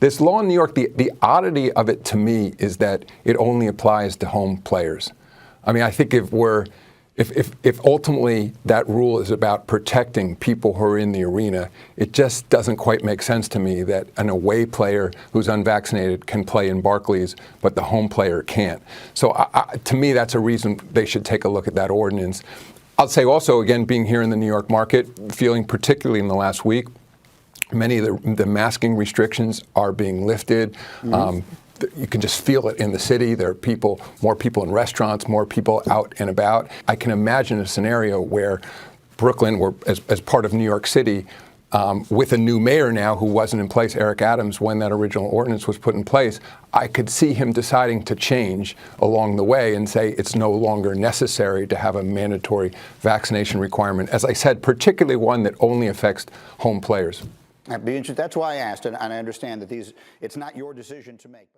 this law in New York, the oddity of it to me is that it only applies to home players. I mean, I think if ultimately that rule is about protecting people who are in the arena, it just doesn't quite make sense to me that an away player who's unvaccinated can play in Barclays, but the home player can't. So to me, that's a reason they should take a look at that ordinance. I'll say also, again, being here in the New York market, feeling particularly in the last week, many of the masking restrictions are being lifted. You can just feel it in the city. There are more people in restaurants, more people out and about. I can imagine a scenario where Brooklyn, as part of New York City, with a new mayor now who wasn't in place, Eric Adams, when that original ordinance was put in place, I could see him deciding to change along the way and say it's no longer necessary to have a mandatory vaccination requirement. As I said, particularly one that only affects home players. That'd be interesting. That's why I asked, and I understand that it's not your decision to make.